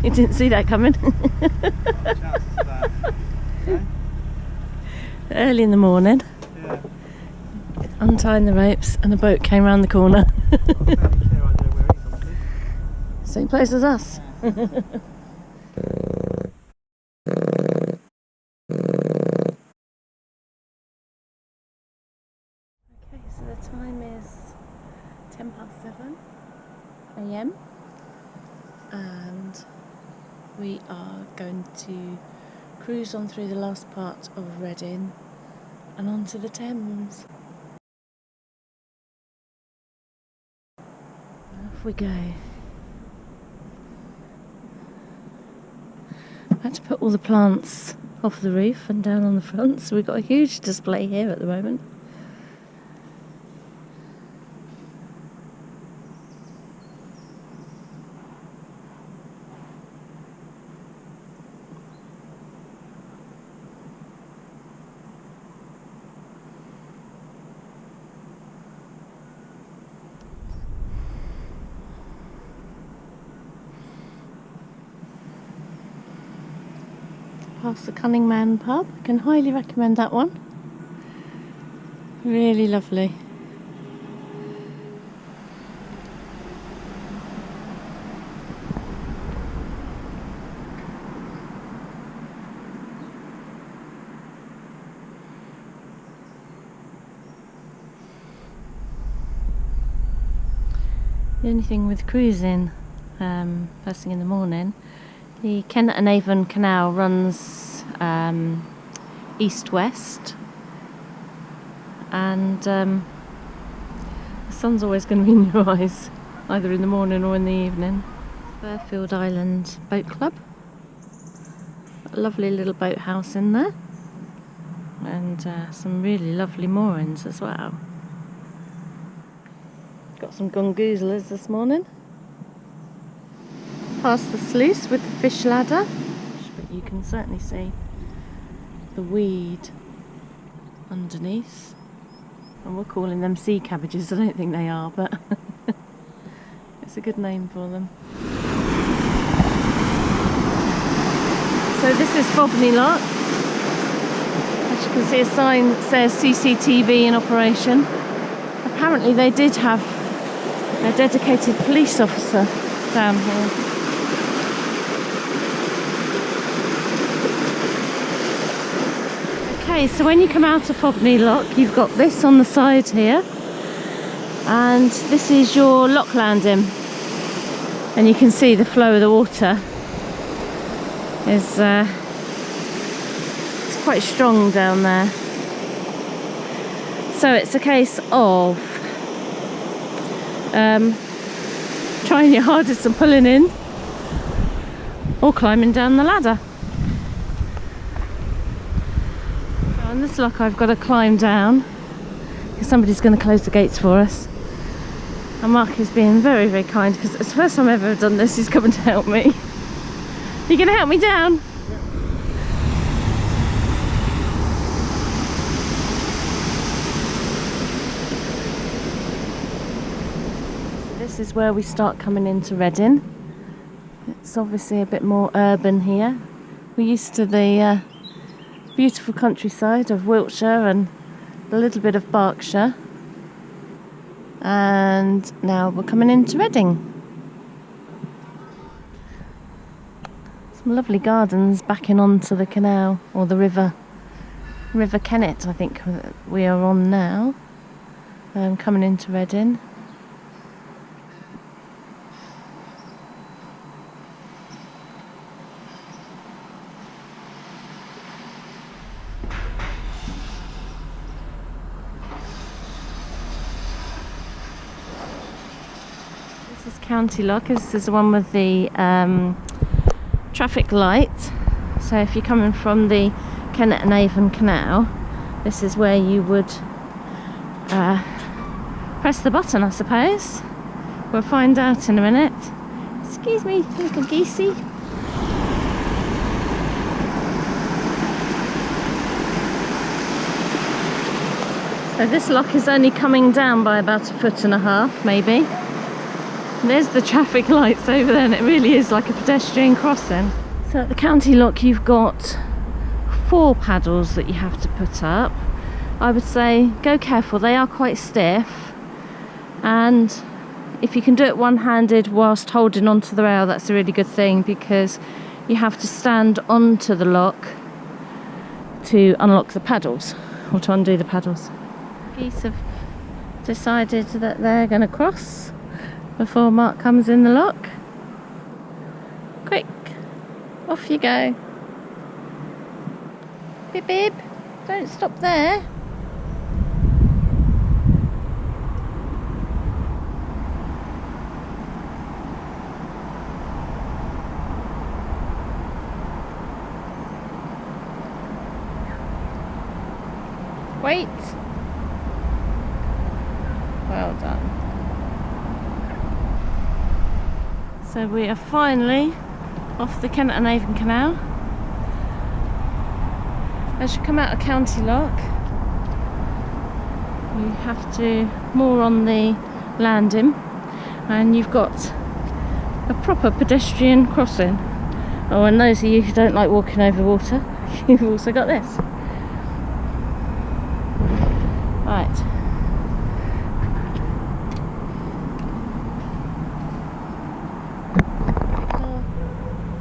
You didn't see that coming. Early in the morning, Yeah. untying the ropes, and a boat came round the corner. Same place as us. Okay, so the time is 7:10 AM, and we are going to cruise on through the last part of Reading and onto the Thames. Off we go. I had to put all the plants off the roof and down on the front, so we've got a huge display here at the moment. Past the Cunning Man pub. I can highly recommend that one. Really lovely. The only thing with cruising first thing in the morning, the Kennet and Avon Canal runs east-west, and the sun's always going to be in your eyes, either in the morning or in the evening. Fairfield Island Boat Club. A lovely little boathouse in there, and some really lovely moorings as well. Got some gongoozlers this morning. Past the sluice with the fish ladder, but you can certainly see the weed underneath. And we're calling them sea cabbages. I don't think they are, but it's a good name for them. So this is Fobney Lock. As you can see, a sign says CCTV in operation. Apparently they did have a dedicated police officer down here. Okay, so when you come out of Fobney Lock, you've got this on the side here, and this is your lock landing, and you can see the flow of the water is it's quite strong down there. So it's a case of trying your hardest and pulling in, or climbing down the ladder. On this lock I've got to climb down because somebody's going to close the gates for us, and Mark is being very, very kind because it's the first time I've ever done this. He's coming to help me. Are you going to help me down? This is where we start coming into Reading. It's obviously a bit more urban here. We're used to the beautiful countryside of Wiltshire and a little bit of Berkshire, and now we're coming into Reading. Some lovely gardens backing onto the canal, or the River Kennet, I think we are on now, coming into Reading. This is County Lock. This is the one with the traffic light. So if you're coming from the Kennet and Avon Canal, this is where you would press the button, I suppose. We'll find out in a minute. Excuse me, little geesey. So this lock is only coming down by about 1.5 foot, maybe. There's the traffic lights over there, and it really is like a pedestrian crossing. So at the county lock you've got 4 paddles that you have to put up. I would say go careful, they are quite stiff, and if you can do it one-handed whilst holding onto the rail, that's a really good thing, because you have to stand onto the lock to unlock the paddles, or to undo the paddles. Geese have decided that they're going to cross before Mark comes in the lock. Quick, off you go. Bib bib, don't stop there. Wait. Well done. So we are finally off the Kennet and Avon Canal. As you come out of County Lock, you have to moor on the landing, and you've got a proper pedestrian crossing. Oh, and those of you who don't like walking over water, you've also got this. Right.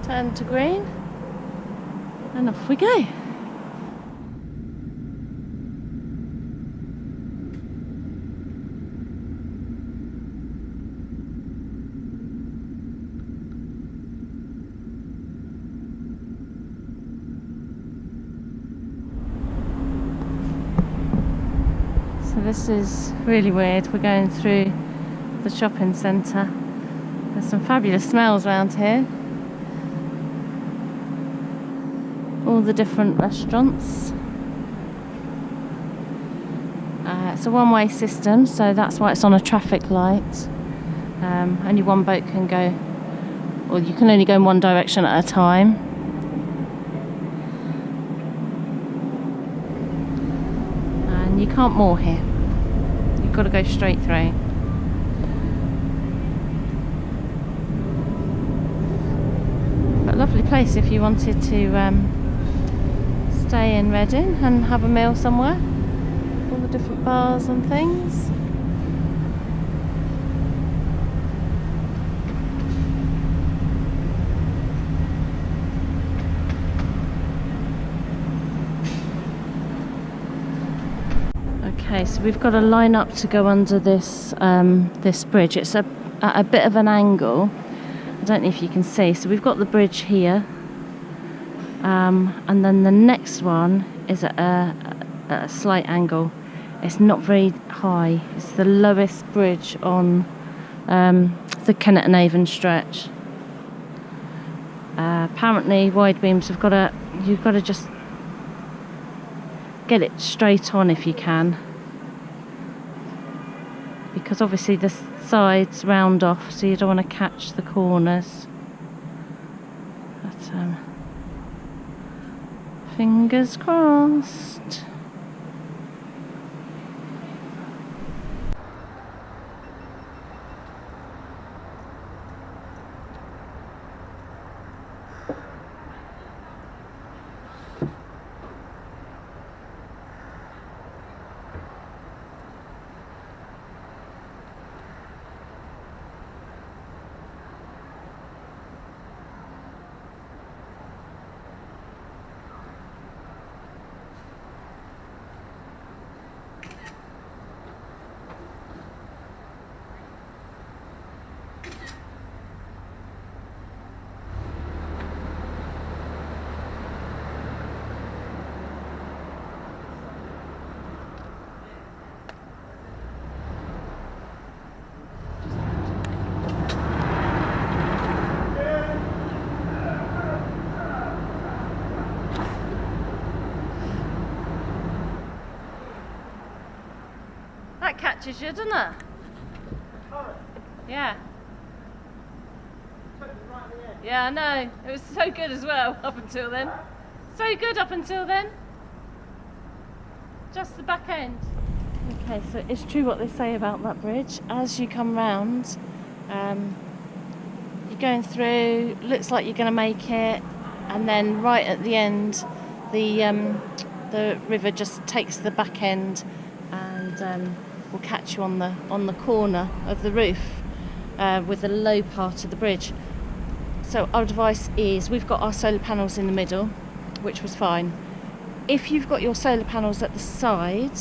Turn to green, and off we go. So this is really weird. We're going through the shopping centre. There's some fabulous smells around here. All the different restaurants. It's a one-way system, so that's why it's on a traffic light. Only one boat can go, or you can only go in one direction at a time. And you can't moor here. You've got to go straight through. But a lovely place if you wanted to stay in Reading and have a meal somewhere. All the different bars and things. Okay, so we've got to line up to go under this this bridge. It's at a bit of an angle. I don't know if you can see. So we've got the bridge here. And then the next one is at a slight angle. It's not very high. It's the lowest bridge on the Kennet and Avon stretch. Apparently wide beams you've got to just get it straight on if you can, because obviously the sides round off, so you don't want to catch the corners. But fingers crossed. That catches you, doesn't it? Yeah. Yeah, I know. It was so good as well up until then. So good up until then. Just the back end. Okay, so it's true what they say about that bridge. As you come round You're going through, looks like you're going to make it, and then right at the end, the river just takes the back end and will catch you on the corner of the roof with the low part of the bridge. So our advice is, we've got our solar panels in the middle, which was fine. If you've got your solar panels at the side,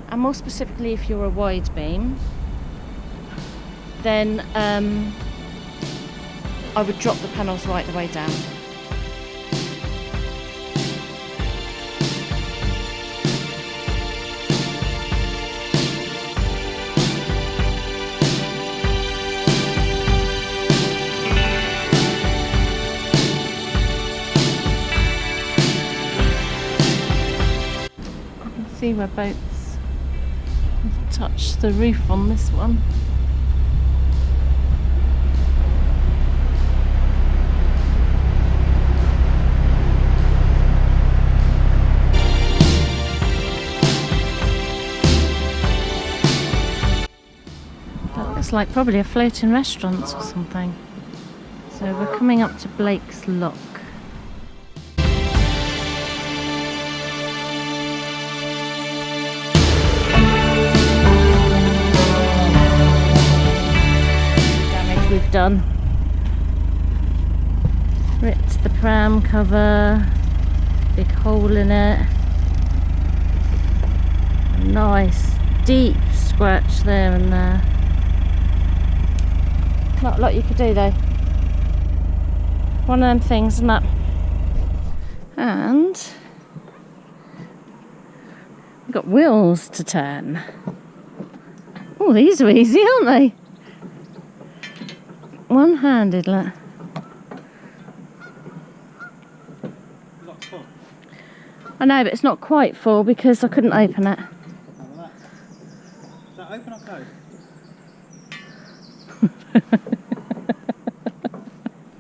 and more specifically if you're a wide beam, then I would drop the panels right the way down. See where boats have touched the roof on this one. That looks like probably a floating restaurant or something. So we're coming up to Blake's Lock. We've done. Ripped the pram cover, big hole in it, a nice deep scratch there and there. Not a lot you could do though. One of them things, isn't it? And we've got wheels to turn. Oh, these are easy, aren't they? One-handed, look. I know, but it's not quite full because I couldn't open it. Is that open or closed?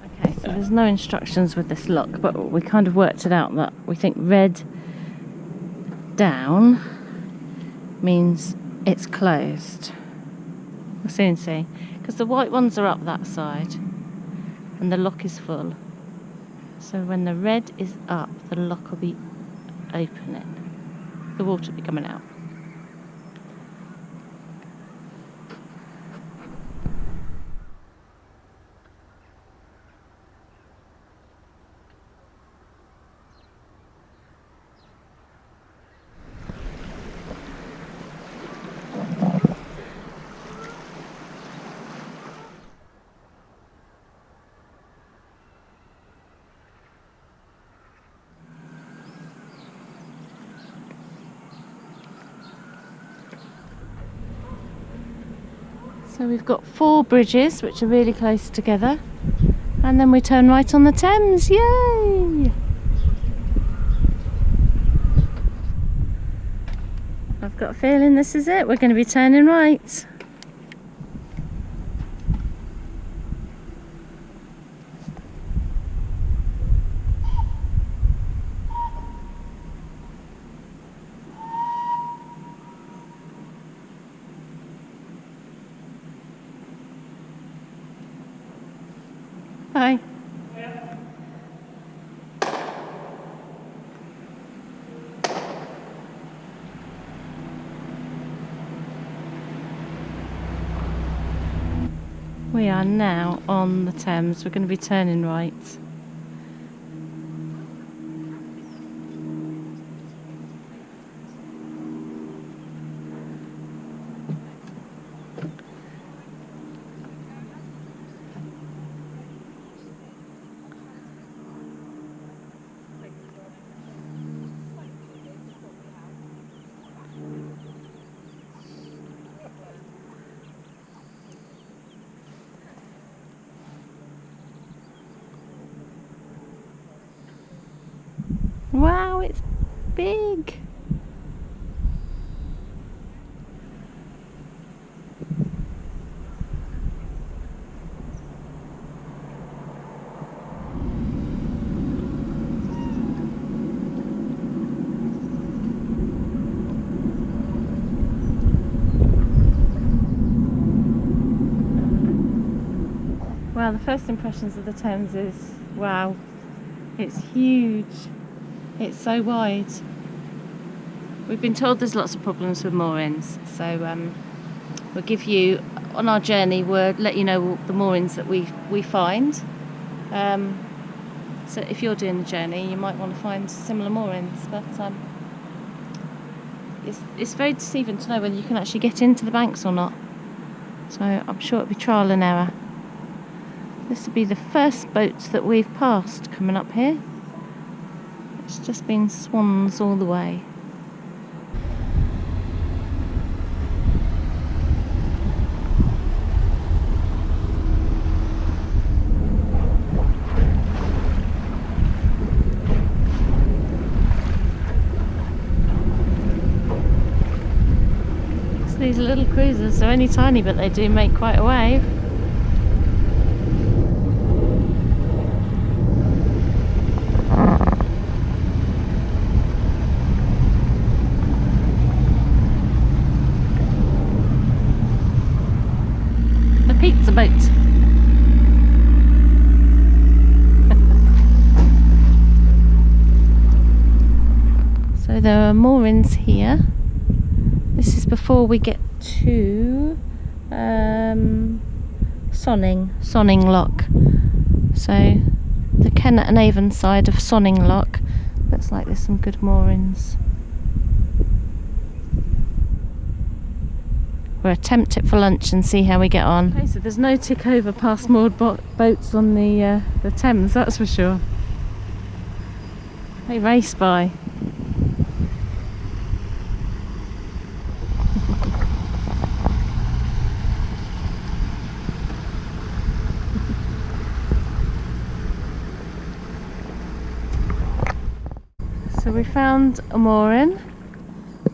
Okay, so there's no instructions with this lock, but we kind of worked it out that we think red down means it's closed. We'll soon see. Because the white ones are up that side and the lock is full. So when the red is up, the lock will be opening. The water will be coming out. So we've got 4 bridges which are really close together, and then we turn right on the Thames. Yay! I've got a feeling this is it. We're going to be turning right. Hi. We are now on the Thames. We're going to be turning right. Wow, it's big. Well, the first impressions of the Thames is, wow, it's huge. It's so wide. We've been told there's lots of problems with moorings, so we'll give you, on our journey, we'll let you know the moorings that we find. So if you're doing the journey, you might want to find similar moorings, but it's very deceiving to know whether you can actually get into the banks or not. So I'm sure it'll be trial and error. This will be the first boat that we've passed coming up here. It's just been swans all the way. These little cruisers are only tiny, but they do make quite a wave. The pizza boat. So there are moorings here. This is before we get to Sonning Lock. So the Kennet and Avon side of Sonning Lock looks like there's some good moorings. We'll attempt it for lunch and see how we get on. Okay, so there's no tick over past moored boats on the Thames, that's for sure. They race by. So we found a mooring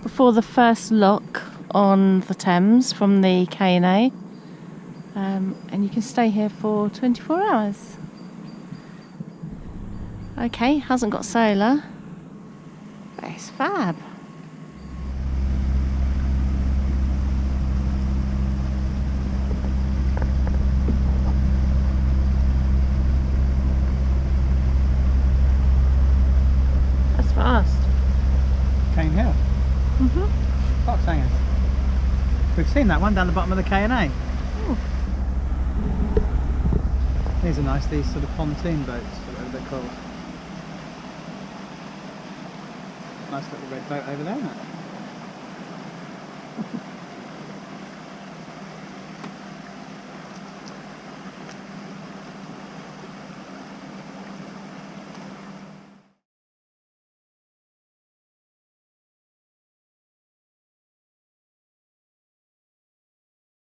before the first lock on the Thames from the K&A, and you can stay here for 24 hours. Okay, hasn't got solar, but it's fab. Fast. Cane Hill. Fox hangers. We've seen that one down the bottom of the K&A. These are nice, these sort of pontoon boats, whatever they're called. Nice little red boat over there, isn't it?